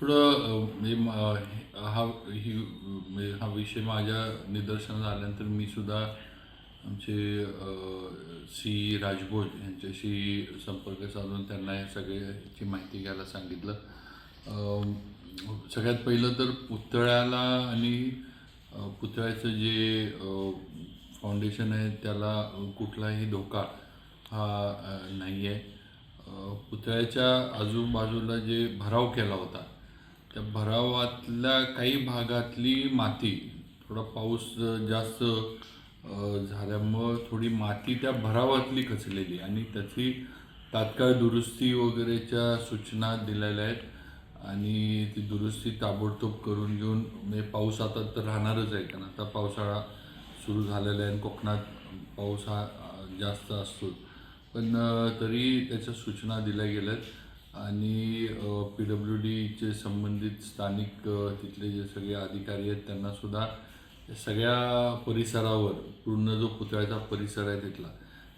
थोडं म्हणजे हा विषय माझ्या निदर्शनास आल्यानंतर मी सुद्धा आमचे राजभोज यांच्याशी संपर्क साधून त्यांना या सगळ्याची माहिती घ्यायला सांगितलं. सगळ्यात पहिलं तर पुतळ्याला आणि पुतळ्याचं जे फाउंडेशन आहे त्याला कुठलाही धोका हा नाही आहे. पुतळ्याच्या आजूबाजूला जे भराव केला होता त्या भरावातल्या काही भागातली माती, थोडा पाऊस जास्त झाल्यामुळं थोडी माती त्या भरावातली खचलेली आणि त्याची तात्काळ दुरुस्ती वगैरेच्या सूचना दिलेल्या आहेत आणि ती दुरुस्ती ताबडतोब करून घेऊन, म्हणजे पाऊस आता तर राहणारच आहे, कारण आता पावसाळा सुरू झालेला आहे आणि कोकणात पाऊस हा जास्त असतो. पण तरी त्याच्या सूचना दिल्या गेल्यात आणि PWDचे संबंधित स्थानिक तिथले जे सगळे अधिकारी आहेत त्यांनासुद्धा सगळ्या परिसरावर, पूर्ण जो पुतळ्याचा परिसर आहे तिथला,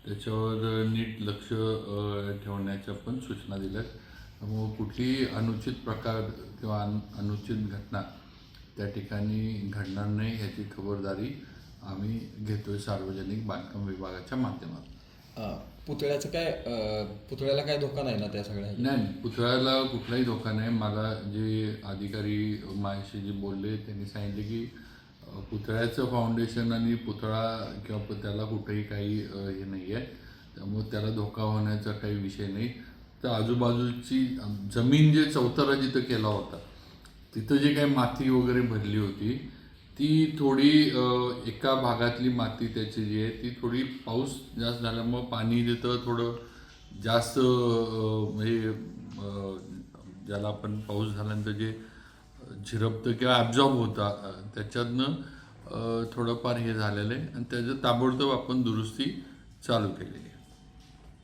त्याच्यावर नीट लक्ष ठेवण्याच्या पण सूचना दिल्यात. त्यामुळं कुठलीही अनुचित प्रकार किंवा अनुचित घटना त्या ठिकाणी घडणार नाही ह्याची खबरदारी आम्ही घेतोय सार्वजनिक बांधकाम विभागाच्या माध्यमातून. पुतळ्याला काय धोका नाही ना त्या सगळ्या? नाही, पुतळ्याला कुठलाही धोका नाही. मला जे अधिकारी माझ्याशी जे बोलले त्यांनी सांगितले की पुतळ्याचं फाउंडेशन आणि पुतळा किंवा त्याला कुठेही काही हे नाही आहे, त्यामुळे त्याला धोका होण्याचा काही विषय नाही. तर आजूबाजूची जमीन, जे चौतारा जिथं केला होता तिथं जे काही माती वगैरे भरली होती ती थोडी एका भागातली माती त्याची जी आहे ती थोडी पाऊस जास्त झाल्यामुळं पाणी तिथं थोडं जास्त म्हणजे ज्याला आपण पाऊस झाल्यानंतर जे झिरपतं किंवा ॲब्झॉर्ब होता त्याच्यातनं थोडंफार हे झालेलं आहे आणि त्याचं ताबडतोब आपण दुरुस्ती चालू केलेली आहे.